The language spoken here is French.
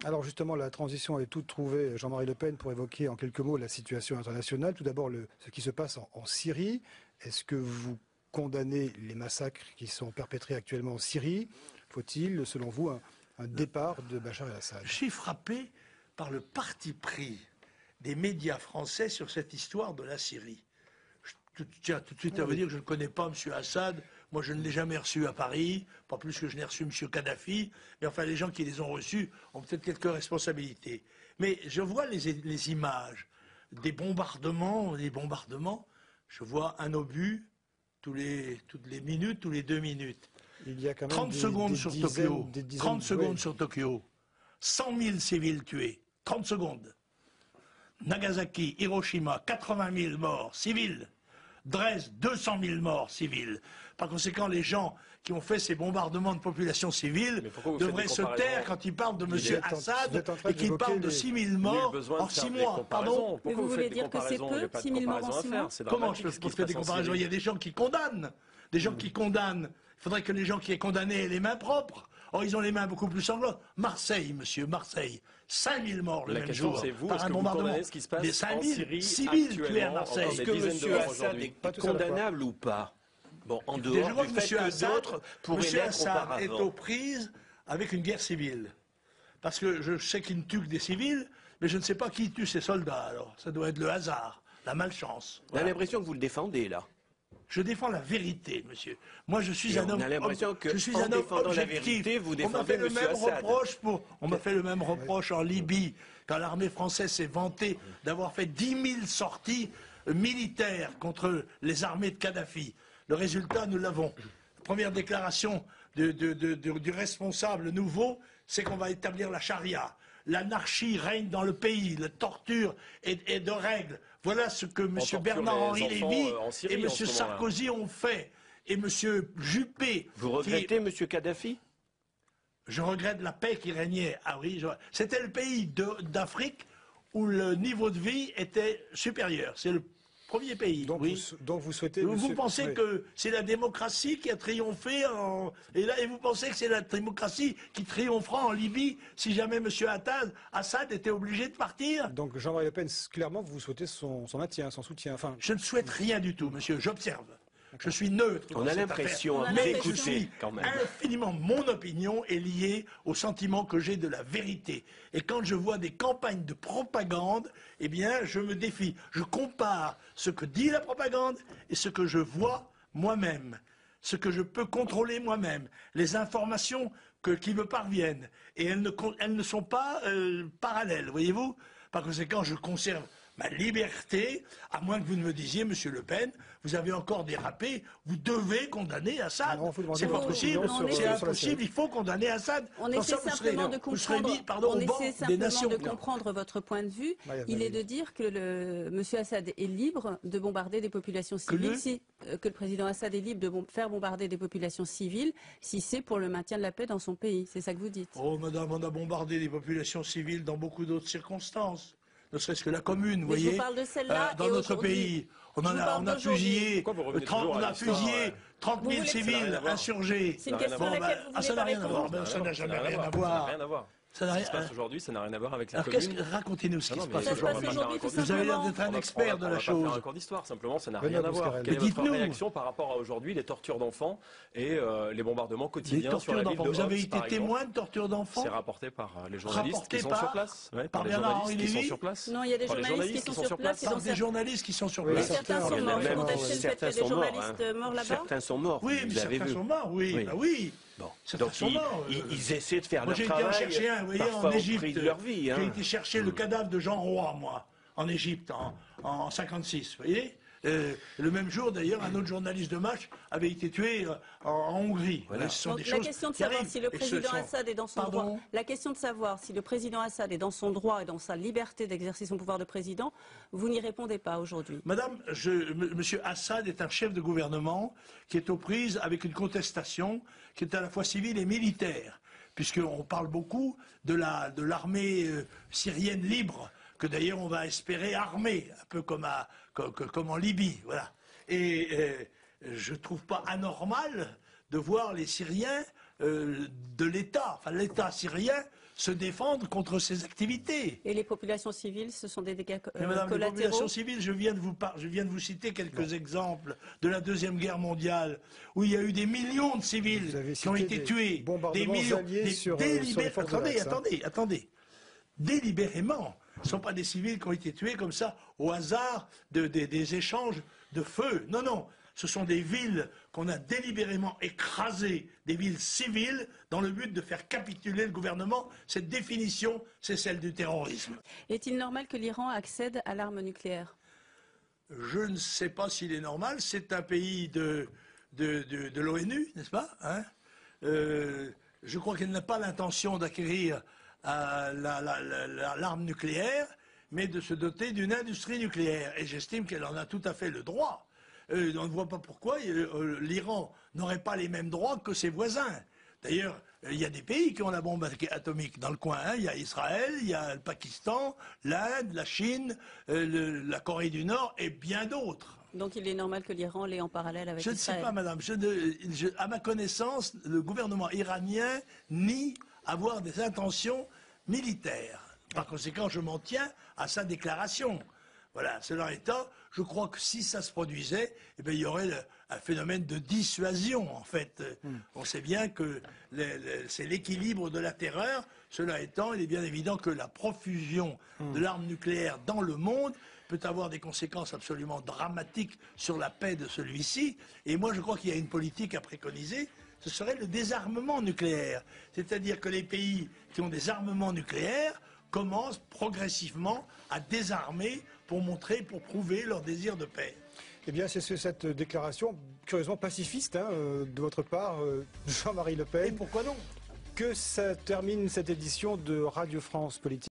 Alors justement, la transition est toute trouvée, Jean-Marie Le Pen, pour évoquer en quelques mots la situation internationale. Tout d'abord, ce qui se passe en Syrie. Est-ce que vous condamnez les massacres qui sont perpétrés actuellement en Syrie? Faut-il, selon vous, un départ de Bachar el-Assad? Je suis frappé par le parti pris des médias français sur cette histoire de la Syrie. Je tiens tout de suite à vous dire que je ne connais pas M. Assad. Moi, je ne l'ai jamais reçu à Paris, pas plus que je n'ai reçu M. Kadhafi. Mais enfin, les gens qui les ont reçus ont peut-être quelques responsabilités. Mais je vois les images des bombardements, je vois un obus toutes les minutes, tous les 2 minutes. Il y a quand même 30 secondes sur Tokyo, 30 secondes sur Tokyo, 100 000 civils tués, 30 secondes. Nagasaki, Hiroshima, 80 000 morts civils. Dresde, 200 000 morts civils. Par conséquent, les gens qui ont fait ces bombardements de population civile devraient se taire quand ils parlent de M. Assad et qu'ils parlent de 6 000 morts en 6 mois. Pardon? Mais vous voulez dire que c'est peu, 6 000 morts en 6 mois? Comment je peux faire des comparaisons? Il y a des gens qui condamnent. Des gens qui condamnent. Il faudrait que les gens qui aient condamné aient les mains propres. Or, ils ont les mains beaucoup plus sanglantes. Marseille, monsieur, Marseille. 5 000 morts le même jour par un bombardement. Ce qui se passe des 5 en 000 Syrie civils tués à Marseille. Est-ce que M. Assad est condamnable ou pas? Bon, en dehors du fait que d'autres pourraient l'être auparavant. M. Assad est aux prises avec une guerre civile. Parce que je sais qu'il ne tue que des civils, mais je ne sais pas qui tue ses soldats. Alors, ça doit être le hasard, la malchance. Voilà. On a l'impression que vous le défendez, là. Je défends la vérité, monsieur. Moi, je suis un homme. On a l'impression que, je suis en un homme défendant objectif. la vérité, vous défendez on m'a fait le M. même Assad. reproche on m'a fait le même reproche en Libye, quand l'armée française s'est vantée d'avoir fait 10 000 sorties militaires contre les armées de Kadhafi. Le résultat, nous l'avons. Première déclaration du responsable nouveau, c'est qu'on va établir la charia. L'anarchie règne dans le pays, la torture est de règle. Voilà ce que M. Bernard-Henri Lévy et M. Sarkozy ont fait. Et M. Juppé... Vous regrettez M. Kadhafi? Je regrette la paix qui régnait. Ah oui, c'était le pays d'Afrique où le niveau de vie était supérieur. C'est le premier pays. Donc, oui. donc vous souhaitez... Vous pensez que c'est la démocratie qui a triomphé et vous pensez que c'est la démocratie qui triomphera en Libye si jamais M. Assad était obligé de partir? Donc Jean-Marie Le Pen, clairement, vous souhaitez son maintien, son soutien. Enfin... Je ne souhaite rien du tout, monsieur. J'observe. Je suis neutre. On a l'impression, d'écouter quand même. Infiniment, mon opinion est liée au sentiment que j'ai de la vérité. Et quand je vois des campagnes de propagande, eh bien, je me défie. Je compare ce que dit la propagande et ce que je vois moi-même, ce que je peux contrôler moi-même, les informations qui me parviennent. Et elles ne sont pas parallèles, voyez-vous? Par conséquent, je conserve ma liberté, à moins que vous ne me disiez, Monsieur Le Pen, vous avez encore dérapé, vous devez condamner Assad. C'est pas possible, c'est impossible, il faut condamner Assad. On essaie simplement de comprendre votre point de vue. Il est de dire que M. Assad est libre de bombarder des populations civiles, que le président Assad est libre de faire bombarder des populations civiles, si c'est pour le maintien de la paix dans son pays. C'est ça que vous dites. Oh, madame, on a bombardé des populations civiles dans beaucoup d'autres circonstances. Ne serait-ce que la commune, vous voyez, dans notre pays. On a fusillé 30 000 civils insurgés. C'est une question à laquelle vous voulez pas répondre. Ça n'a jamais rien à voir. Ce qui se passe aujourd'hui, ça n'a rien à voir avec la commune. Racontez-nous ce qui se passe aujourd'hui. Vous avez l'air d'être un expert de la chose. On va faire un cours d'histoire, simplement, ça n'a rien à voir. Quelle est votre réaction par rapport à aujourd'hui, les tortures d'enfants et les bombardements quotidiens sur la ville de Homs? Vous avez été témoin de tortures d'enfants? C'est rapporté par les journalistes qui sont sur place. Par Bernard-Henri Lévy? Non, il y a des journalistes qui sont sur place. Par des journalistes qui sont sur place. Certains sont morts. Vous contestez le fait qu'il y a des journalistes morts là-bas? Certains sont morts. Oui, mais certains sont morts, oui. Oui. Bon. Donc ils essaient de faire leur travail. Moi j'ai été en chercher un, vous voyez, en Égypte. De leur vie, J'ai été chercher le cadavre de Jean Roy, moi, en Égypte, en 56, vous voyez. Le même jour, d'ailleurs, un autre journaliste de match avait été tué en Hongrie. Voilà. Donc, la question de savoir si le président Assad est dans son droit. La question de savoir si le président Assad est dans son droit et dans sa liberté d'exercer son pouvoir de président, vous n'y répondez pas aujourd'hui. Madame, Monsieur Assad est un chef de gouvernement qui est aux prises avec une contestation qui est à la fois civile et militaire, puisqu'on parle beaucoup de l'armée syrienne libre, que d'ailleurs on va espérer armer, un peu comme en Libye, voilà. Et je ne trouve pas anormal de voir les Syriens de l'État, enfin l'État syrien, se défendre contre ces activités. Et les populations civiles, ce sont des dégâts Madame, collatéraux. les populations civiles, je viens de vous citer quelques exemples de la Deuxième Guerre mondiale, où il y a eu des millions de civils qui ont été tués, des millions, attendez, délibérément. Ce ne sont pas des civils qui ont été tués comme ça, au hasard des échanges de feu. Non, non. Ce sont des villes qu'on a délibérément écrasées, des villes civiles, dans le but de faire capituler le gouvernement. Cette définition, c'est celle du terrorisme. Est-il normal que l'Iran accède à l'arme nucléaire? Je ne sais pas s'il est normal. C'est un pays de l'ONU, n'est-ce pas, hein? Je crois qu'elle n'a pas l'intention d'acquérir l'arme nucléaire, mais de se doter d'une industrie nucléaire. Et j'estime qu'elle en a tout à fait le droit. On ne voit pas pourquoi l'Iran n'aurait pas les mêmes droits que ses voisins. D'ailleurs, il y a des pays qui ont la bombe atomique dans le coin. Hein. Il y a Israël, il y a le Pakistan, l'Inde, la Chine, la Corée du Nord et bien d'autres. Donc il est normal que l'Iran l'ait en parallèle avec Israël. Je ne sais pas, madame. À ma connaissance, le gouvernement iranien nie avoir des intentions militaires. Par conséquent, je m'en tiens à sa déclaration. Voilà, cela étant, je crois que si ça se produisait, eh bien, il y aurait un phénomène de dissuasion, en fait. On sait bien que c'est l'équilibre de la terreur. Cela étant, il est bien évident que la profusion de l'arme nucléaire dans le monde peut avoir des conséquences absolument dramatiques sur la paix de celui-ci. Et moi, je crois qu'il y a une politique à préconiser. Ce serait le désarmement nucléaire. C'est-à-dire que les pays qui ont des armements nucléaires commencent progressivement à désarmer pour prouver leur désir de paix. Eh bien, c'est cette déclaration, curieusement pacifiste, hein, de votre part, Jean-Marie Le Pen. Et pourquoi non? Que ça termine cette édition de Radio France Politique.